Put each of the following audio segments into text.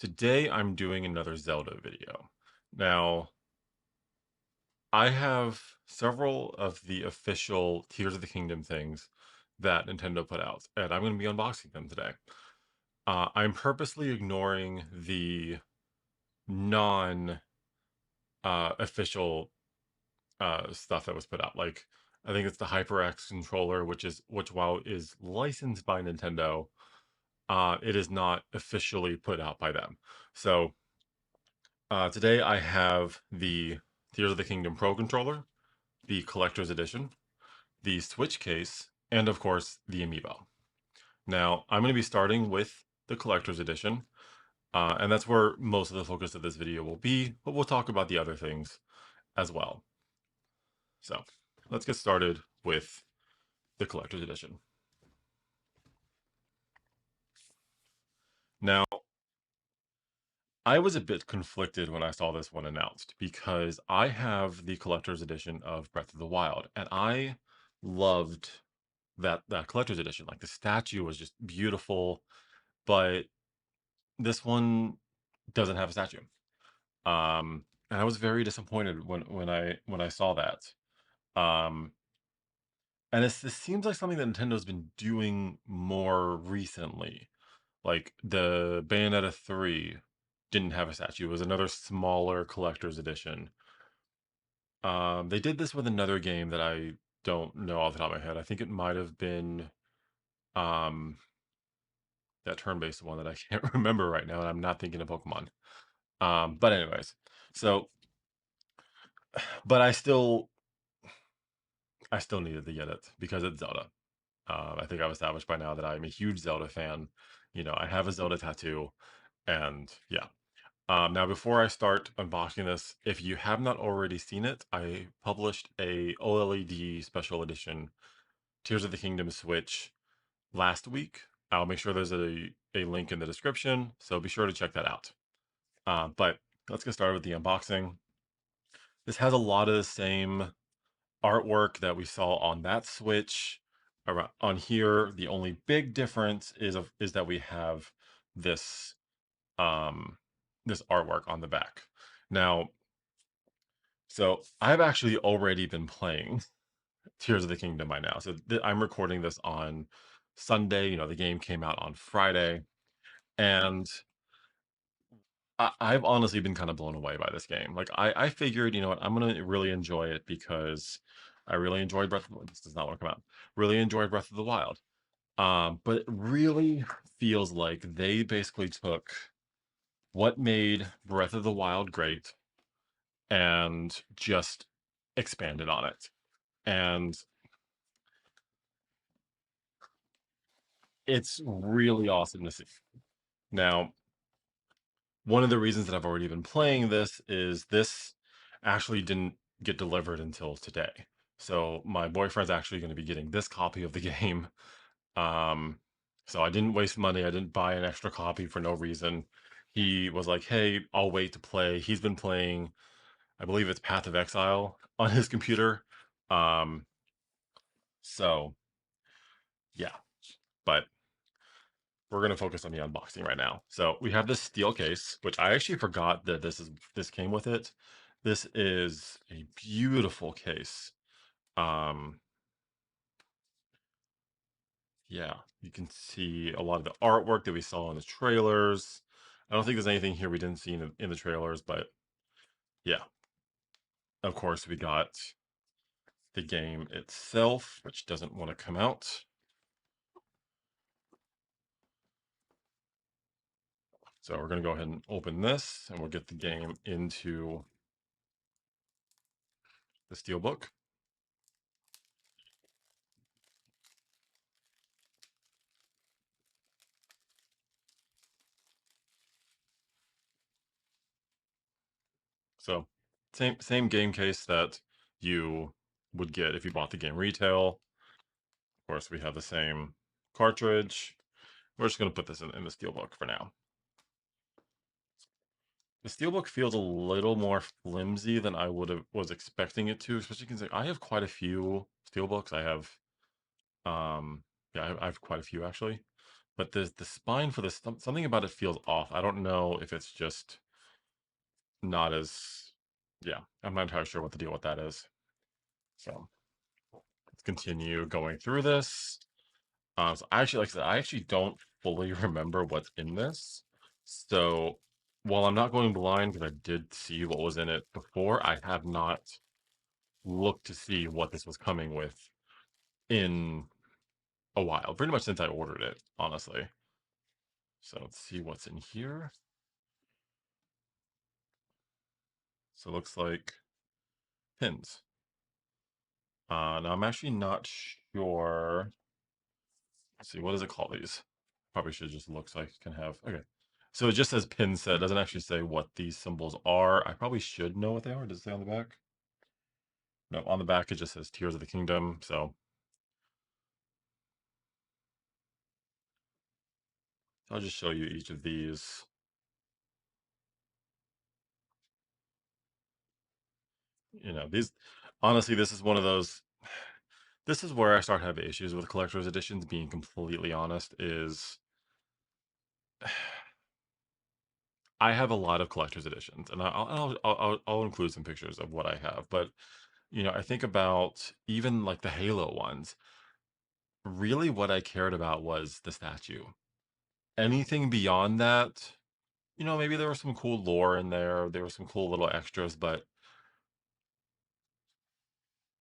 Today I'm doing another Zelda video. Now, I have several of the official Tears of the Kingdom things that Nintendo put out, and I'm going to be unboxing them today. I'm purposely ignoring the non official stuff that was put out. Like, I think it's the HyperX controller, which while is licensed by Nintendo, it is not officially put out by them. So today I have the Tears of the Kingdom Pro controller, the collector's edition, the Switch case, and of course the Amiibo. Now I'm going to be starting with the collector's edition, and that's where most of the focus of this video will be, but we'll talk about the other things as well. So let's get started with the collector's edition. Now, I was a bit conflicted when I saw this one announced because I have the collector's edition of Breath of the Wild, and I loved that collector's edition. Like the statue was just beautiful, but this one doesn't have a statue. And I was very disappointed when I saw that. Um, and this seems like something that Nintendo's been doing more recently. Like the Bayonetta 3 didn't have a statue. It was another smaller collector's edition. They did this with another game that I don't know off the top of my head. I think it might have been um that turn-based one that I can't remember right now, and I'm not thinking of Pokemon. But anyways, so but I still needed to get it because it's Zelda. I think I've established by now that I'm a huge Zelda fan. You know, I have a Zelda tattoo, and yeah. Now, before I start unboxing this, if you have not already seen it, I published a OLED special edition Tears of the Kingdom Switch last week. I'll make sure there's a link in the description, so be sure to check that out. But let's get started with the unboxing. This has a lot of the same artwork that we saw on that Switch. On here, the only big difference is that we have this um this artwork on the back. Now, so I've actually already been playing Tears of the Kingdom by now. So I'm recording this on Sunday. You know, the game came out on Friday, and I've honestly been kind of blown away by this game. Like I figured, you know what, I'm gonna really enjoy it because I really enjoyed Breath of the This does not want to come out. Really enjoyed Breath of the Wild. But it really feels like they basically took what made Breath of the Wild great and just expanded on it. And it's really awesome to see. Now, one of the reasons that I've already been playing this is this actually didn't get delivered until today. So my boyfriend's actually going to be getting this copy of the game. Um, so I didn't waste money. I didn't buy an extra copy for no reason. He was like, "Hey, I'll wait to play." He's been playing, I believe it's Path of Exile on his computer. Um, so yeah, but we're going to focus on the unboxing right now. So we have this steel case, which I actually forgot that this came with it. This is a beautiful case. Um, yeah, you can see a lot of the artwork that we saw in the trailers. I don't think there's anything here we didn't see in the trailers, but yeah. Of course, we got the game itself, which doesn't want to come out. So we're going to go ahead and open this, and we'll get the game into the steelbook. So same game case that you would get if you bought the game retail. Of course, we have the same cartridge. We're just going to put this in the steelbook for now. The steelbook feels a little more flimsy than I was expecting it to, especially considering I have quite a few steelbooks. I have yeah, I have quite a few actually. but the spine for this, something about it feels off. I don't know if it's just not as, yeah, I'm not entirely sure what the deal with that is. So let's continue going through this. So I actually, like I said, I actually don't fully remember what's in this. So while I'm not going blind because I did see what was in it before, I have not looked to see what this was coming with in a while, pretty much since I ordered it, honestly. So let's see what's in here. So it looks like pins. Now I'm actually not sure. Let's see, what does it call these? Probably should just look so I can have, okay. So it just says pin set. It doesn't actually say what these symbols are. I probably should know what they are. Does it say on the back? No, on the back it just says Tears of the Kingdom. So I'll just show you each of these. These, honestly, this is one of those, this is where I start having issues with collector's editions, being completely honest, is I have a lot of collector's editions, and I'll include some pictures of what I have. But I think about even like the Halo ones. Really, what I cared about was the statue. Anything beyond that, maybe there was some cool lore in there. There were some cool little extras, but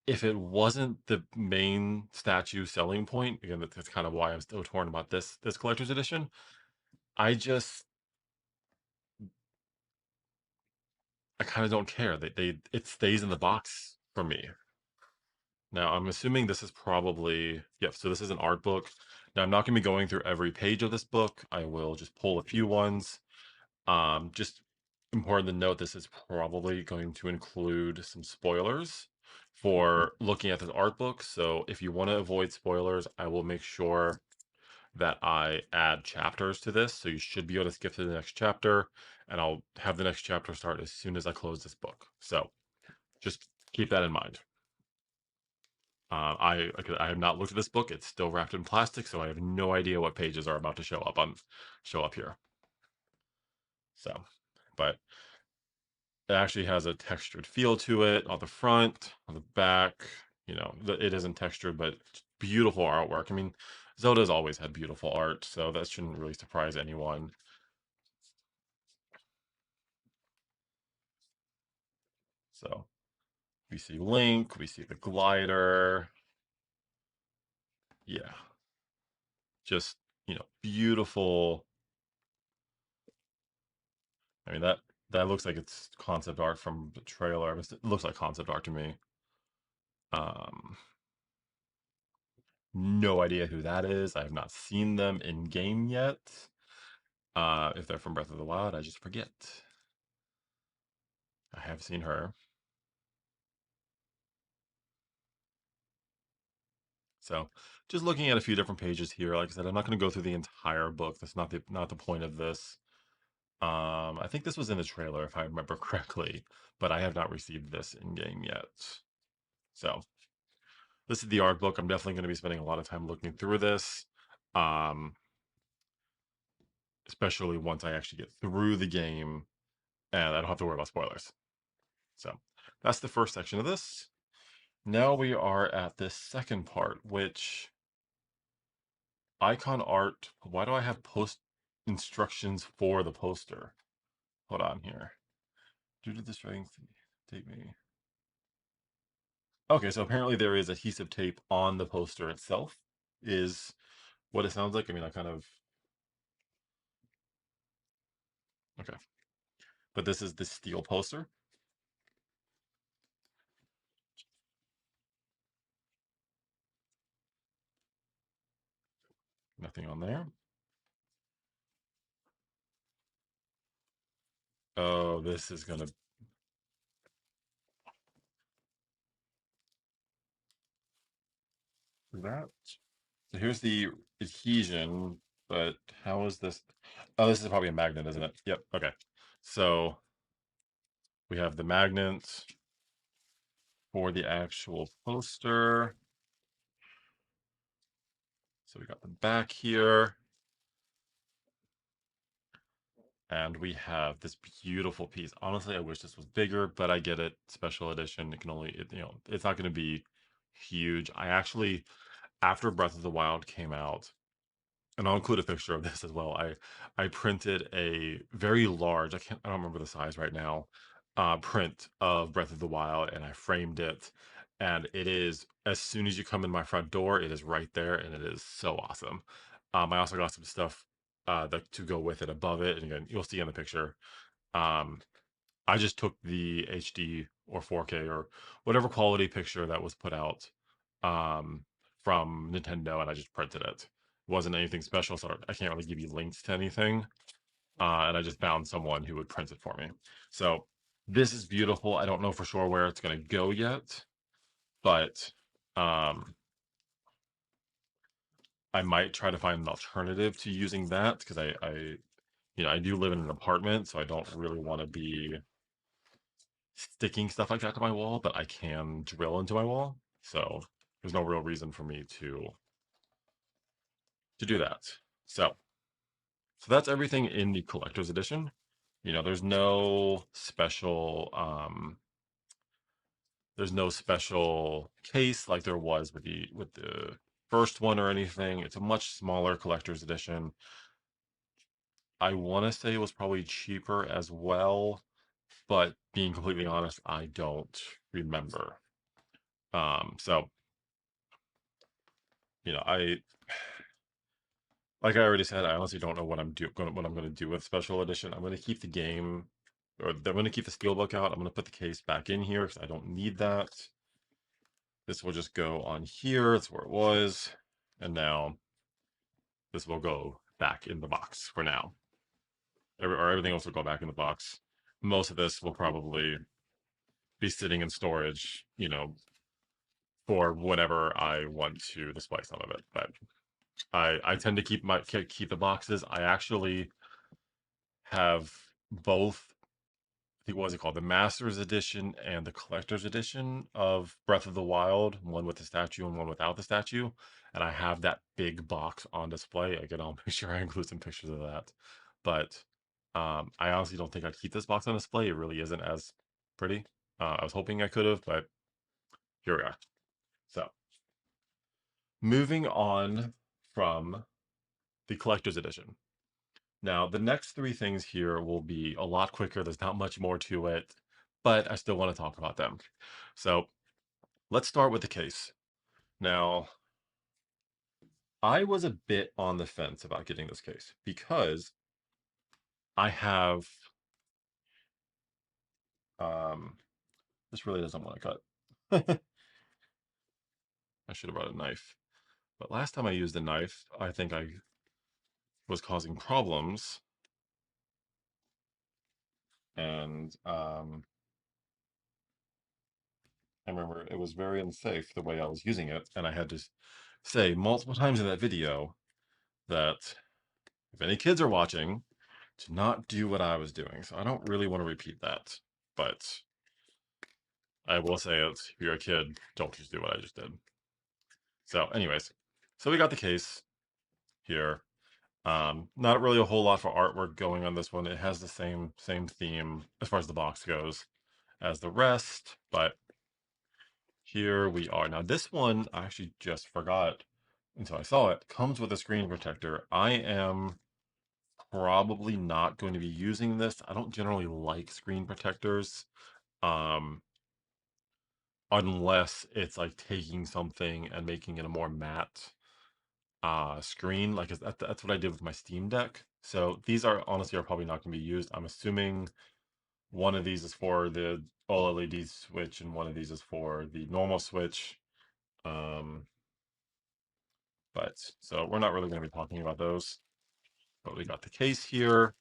if it wasn't the main statue selling point, again, that's kind of why I'm still torn about this collector's edition. I just I kind of don't care. It stays in the box for me. Now, I'm assuming this is probably, yep, so this is an art book. Now, I'm not going to be going through every page of this book. I will just pull a few ones. Just important to note, this is probably going to include some spoilers for looking at this art book. So if you want to avoid spoilers, I will make sure that I add chapters to this. So you should be able to skip to the next chapter, and I'll have the next chapter start as soon as I close this book. So just keep that in mind. I have not looked at this book. It's still wrapped in plastic, so I have no idea what pages are about to show up here. So, but it actually has a textured feel to it on the front, on the back. It isn't textured, but beautiful artwork. I mean, Zelda's always had beautiful art, so that shouldn't really surprise anyone. So we see Link, we see the glider. Yeah, just, beautiful. I mean, that looks like it's concept art from the trailer. It looks like concept art to me. Um, no idea who that is. I have not seen them in game yet. If they're from Breath of the Wild, I just forget. I have seen her. So, just looking at a few different pages here. Like I said, I'm not going to go through the entire book. That's not the point of this. I think this was in the trailer, if I remember correctly, but I have not received this in game yet. So, this is the art book. I'm definitely going to be spending a lot of time looking through this, um, especially once I actually get through the game and I don't have to worry about spoilers. So, that's the first section of this. Now we are at this second part, which icon art. Why do I have post instructions for the poster? Hold on here. Due to the strength, take me. Okay, so apparently there is adhesive tape on the poster itself, is what it sounds like. I mean, I kind of, okay. But this is the steel poster. Nothing on there. Oh, this is gonna, that. So here's the adhesion, but how is this? Oh, this is probably a magnet, isn't it? Yep, okay. So we have the magnet for the actual poster. So we got the back here. And we have this beautiful piece. Honestly, I wish this was bigger, but I get it. Special edition. It can only, it's not going to be huge. I actually, after Breath of the Wild came out, and I'll include a picture of this as well. I printed a very large, I don't remember the size right now, print of Breath of the Wild, and I framed it. And it is, as soon as you come in my front door, it is right there, and it is so awesome. I also got some stuff that to go with it above it, and again, you'll see in the picture. Um, I just took the HD or 4K or whatever quality picture that was put out um, from Nintendo, and I just printed it. It wasn't anything special, so I can't really give you links to anything. And I just found someone who would print it for me. So this is beautiful. I don't know for sure where it's going to go yet, but um, I might try to find an alternative to using that because I do live in an apartment, so I don't really want to be sticking stuff like that to my wall, but I can drill into my wall. So there's no real reason for me to do that. So that's everything in the collector's edition. There's no special case like there was with the first one or anything. It's a much smaller collector's edition. I want to say it was probably cheaper as well, but being completely honest, I don't remember. So I like I already said, I honestly don't know what I'm going to do with special edition. I'm going to keep the game, or I'm going to keep the steelbook out. I'm going to put the case back in here because I don't need that. This will just go on here. That's where it was, and now this will go back in the box for now. Or everything else will go back in the box. Most of this will probably be sitting in storage, for whenever I want to display some of it. But I tend to keep the boxes. I actually have both. I think what was it called? The Masters Edition and the Collector's Edition of Breath of the Wild, one with the statue and one without the statue. And I have that big box on display. Again, I'll make sure I include some pictures of that. But I honestly don't think I'd keep this box on display. It really isn't as pretty. I was hoping I could have, but here we are. So moving on from the Collector's Edition. Now, the next three things here will be a lot quicker. There's not much more to it, but I still want to talk about them. So let's start with the case. Now, I was a bit on the fence about getting this case because I have, this really doesn't want to cut. I should have brought a knife. But last time I used a knife, I think I was causing problems. And I remember it was very unsafe the way I was using it. And I had to say multiple times in that video that if any kids are watching, to not do what I was doing. So I don't really want to repeat that. But I will say it, if you're a kid, don't just do what I just did. So anyways, so we got the case here. Not really a whole lot for artwork going on this one. It has the same theme as far as the box goes as the rest, but here we are. Now this one I actually just forgot until I saw it. Comes with a screen protector. I am probably not going to be using this. I don't generally like screen protectors. Um, unless it's like taking something and making it a more matte screen, like that's what I did with my Steam Deck. So these are honestly are probably not going to be used. I'm assuming one of these is for the all LED switch and one of these is for the normal switch. Um, but so we're not really going to be talking about those. But we got the case here,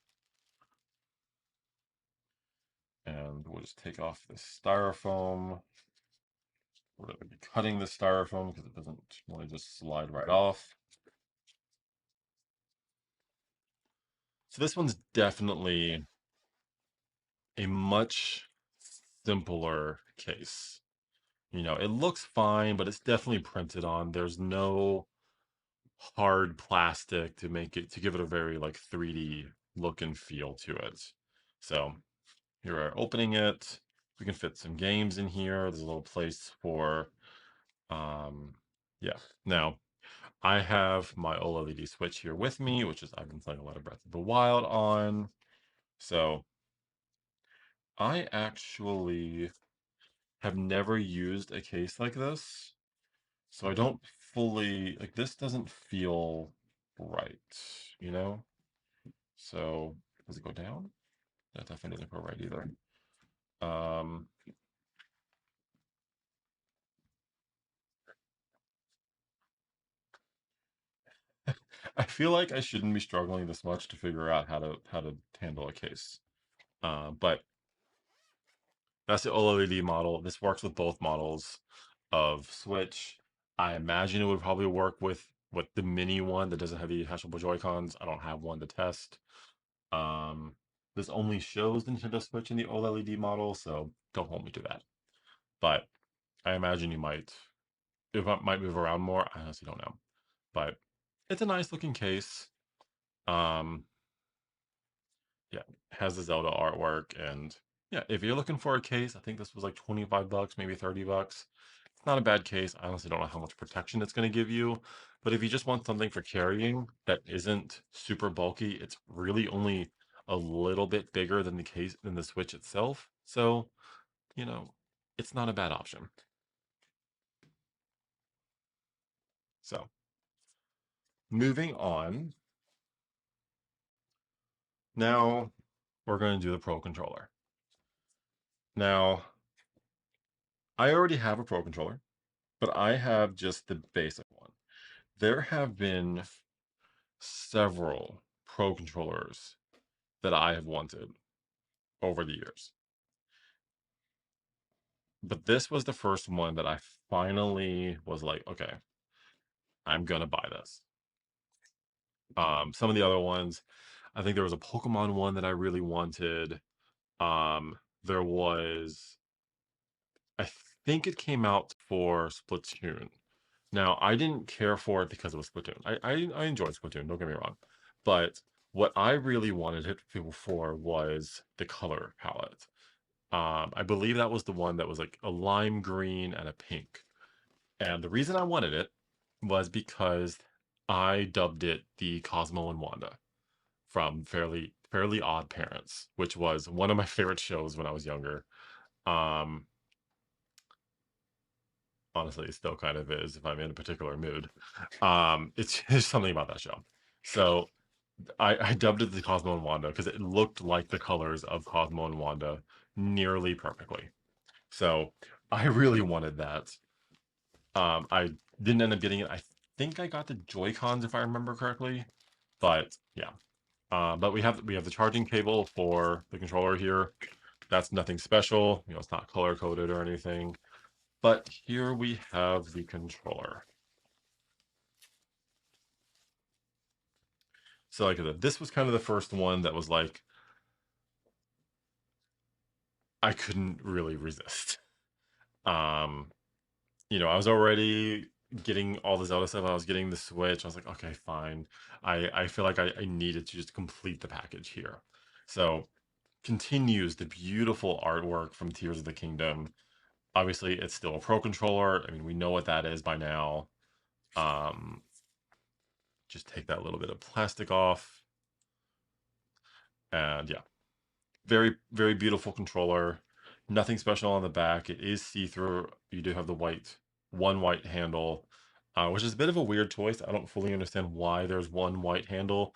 and we'll just take off the styrofoam. We're going to be cutting the styrofoam because it doesn't really just slide right off. So this one's definitely a much simpler case. It looks fine, but it's definitely printed on. There's no hard plastic to give it a very like 3D look and feel to it. So here we're opening it. We can fit some games in here. There's a little place for, yeah. Now, I have my OLED Switch here with me, which is I've been playing a lot of Breath of the Wild on. So I actually have never used a case like this. So I don't fully, like, this doesn't feel right, you know? So does it go down? That definitely doesn't go right either. Um, I feel like I shouldn't be struggling this much to figure out how to handle a case. But that's the OLED model. This works with both models of Switch. I imagine it would probably work with the mini one that doesn't have the detachable Joy-Cons. I don't have one to test. Um, this only shows the Nintendo Switch in the OLED model, so don't hold me to that. But I imagine you might, if it might move around more. I honestly don't know. But it's a nice looking case. Um, yeah, has the Zelda artwork, and yeah, if you're looking for a case, I think this was like 25 bucks, maybe 30 bucks. It's not a bad case. I honestly don't know how much protection it's going to give you, but if you just want something for carrying that isn't super bulky, it's really only a little bit bigger than the case than the Switch itself. So, you know, it's not a bad option. So, moving on. Now we're going to do the Pro controller. Now, I already have a Pro controller, but I have just the basic one. There have been several Pro controllers that I have wanted over the years, but this was the first one that I finally was like, okay, I'm gonna buy this. Some of the other ones, I think there was a Pokemon one that I really wanted. There was, I think it came out for Splatoon. Now, I didn't care for it because it was Splatoon. I enjoyed Splatoon, don't get me wrong. But what I really wanted it for was the color palette. I believe that was the one that was like a lime green and a pink. And the reason I wanted it was because I dubbed it the Cosmo and Wanda from Fairly Odd Parents, which was one of my favorite shows when I was younger. Um, Honestly, it still kind of is if I'm in a particular mood. It's just something about that show. So I dubbed it the Cosmo and Wanda because it looked like the colors of Cosmo and Wanda nearly perfectly. So I really wanted that. I didn't end up getting it. I think I got the Joy Cons if I remember correctly, but yeah. But we have the charging cable for the controller here. That's nothing special. You know, it's not color coded or anything. But here we have the controller. So like I said, this was kind of the first one that was like I couldn't really resist. Um, I was already getting all the Zelda stuff. I was getting the Switch. I was like, okay, fine. I feel like I needed to just complete the package here. So continues the beautiful artwork from Tears of the Kingdom. Obviously, it's still a Pro controller. I mean, we know what that is by now. Um, just take that little bit of plastic off. And yeah, very, very beautiful controller. Nothing special on the back. It is see-through. You do have the one white handle, which is a bit of a weird choice. I don't fully understand why there's one white handle.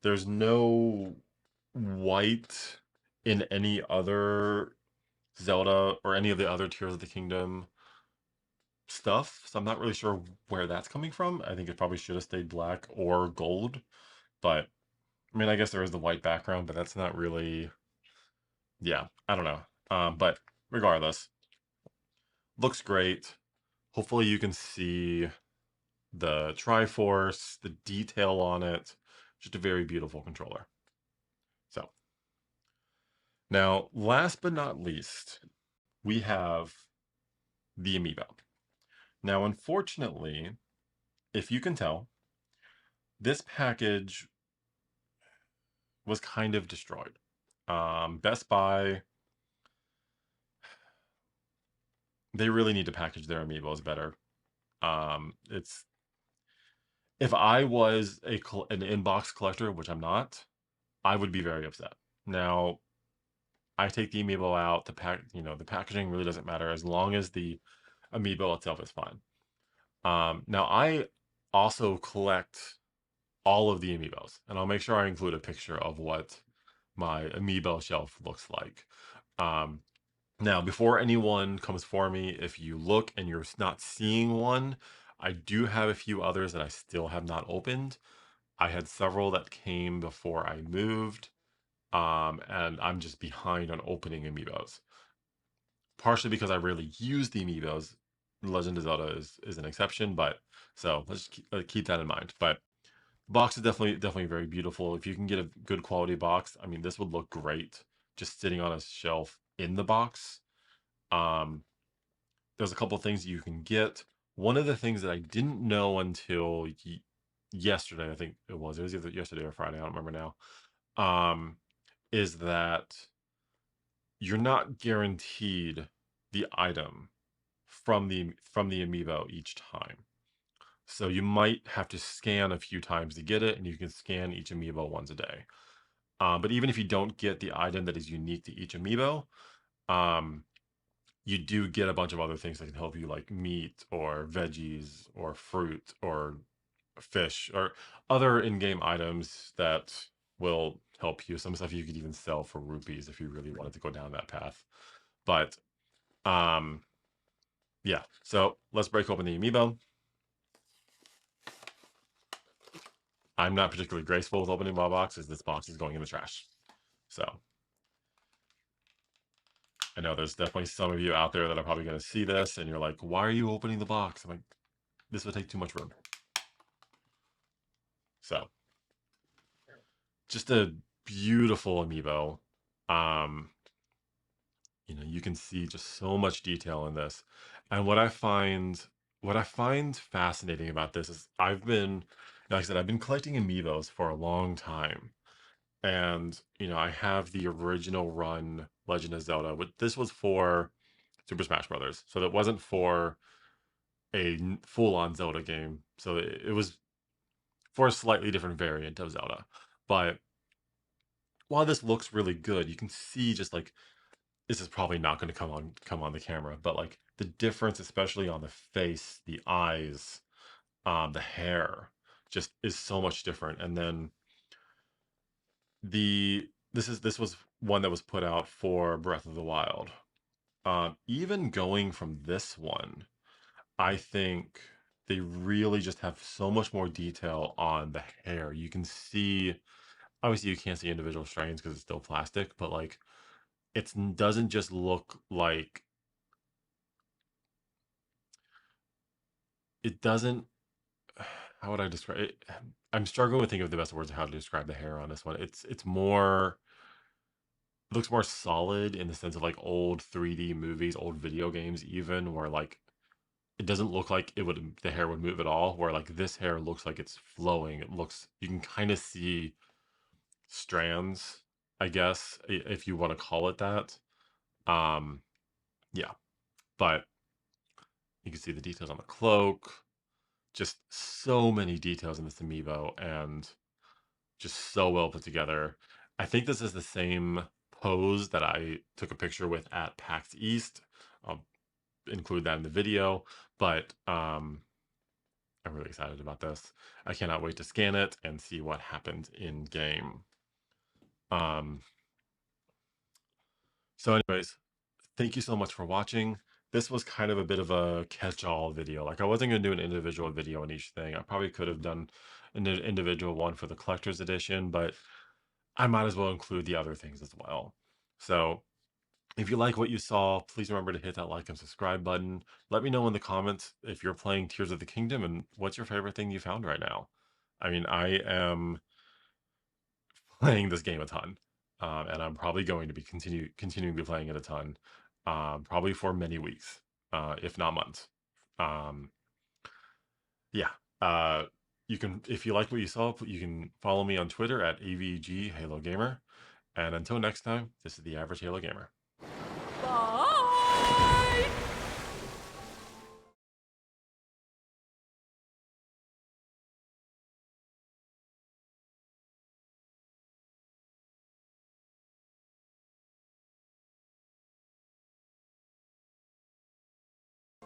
There's no white in any other Zelda or any of the other Tears of the Kingdom stuff, so I'm not really sure where that's coming from. I think it probably should have stayed black or gold, but I mean, I guess there is the white background, but that's not really, yeah, I don't know. But regardless, looks great. Hopefully you can see the Triforce, the detail on it. Just a very beautiful controller. So now, last but not least, we have the Amiibo. Now, unfortunately, if you can tell, this package was kind of destroyed. Best Buy, they really need to package their amiibos better. It's if I was an inbox collector, which I'm not, I would be very upset. Now, I take the amiibo out. The packaging really doesn't matter as long as the amiibo itself is fine. Now I also collect all of the amiibos, and I'll make sure I include a picture of what my amiibo shelf looks like. Um, Now, before anyone comes for me, if you look and you're not seeing one, I do have a few others that I still have not opened. I had several that came before I moved, and I'm just behind on opening amiibos. Partially because I rarely use the amiibos. Legend of Zelda is an exception, but so let's keep that in mind. But the box is definitely very beautiful. If you can get a good quality box, I mean, this would look great just sitting on a shelf in the box. Um, there's a couple things you can get. One of the things that I didn't know until yesterday, I think it was either yesterday or Friday, I don't remember now, is that you're not guaranteed the item from the amiibo each time. So you might have to scan a few times to get it, and you can scan each amiibo once a day. But even if you don't get the item that is unique to each amiibo, um, you do get a bunch of other things that can help you, like meat or veggies or fruit or fish or other in-game items that will help you. Some stuff you could even sell for rupees if you really wanted to go down that path. But um, yeah, so let's break open the amiibo. I'm not particularly graceful with opening my boxes. This box is going in the trash. So I know there's definitely some of you out there that are probably going to see this and you're like, why are you opening the box? I'm like, this would take too much room. So just a beautiful amiibo. Um, you can see just so much detail in this. And what I find fascinating about this is like I said, I've been collecting amiibos for a long time. And, I have the original run Legend of Zelda, but this was for Super Smash Brothers. So that wasn't for a full-on Zelda game. So it was for a slightly different variant of Zelda. But while this looks really good, you can see just like this is probably not going to come on the camera, but like the difference, especially on the face, the eyes, the hair, just is so much different. And then this was one that was put out for Breath of the Wild. Even going from this one, I think they really just have so much more detail on the hair. You can see, obviously, you can't see individual strands because it's still plastic, but like it doesn't just look like it doesn't. How would I describe it? I'm struggling to think of the best words of how to describe the hair on this one. It's more it looks more solid in the sense of like old 3D movies, old video games even, where like it doesn't look like the hair would move at all, where like this hair looks like it's flowing. You can kind of see strands, I guess, if you want to call it that. Um, yeah, but you can see the details on the cloak, just so many details in this amiibo, and just so well put together. I think this is the same pose that I took a picture with at PAX East. I'll include that in the video, but I'm really excited about this. I cannot wait to scan it and see what happens in game. Um, so anyways, thank you so much for watching. This was kind of a bit of a catch-all video. Like I wasn't going to do an individual video on each thing. I probably could have done an individual one for the collector's edition, but I might as well include the other things as well. So if you like what you saw, please remember to hit that like and subscribe button. Let me know in the comments if you're playing Tears of the Kingdom and what's your favorite thing you found right now. I mean, I am playing this game a ton, and I'm probably going to be continuing to be playing it a ton, probably for many weeks, if not months. Um, yeah. You can, if you like what you saw, you can follow me on Twitter at AVG Halo Gamer. And until next time, this is the Average Halo Gamer. Bye!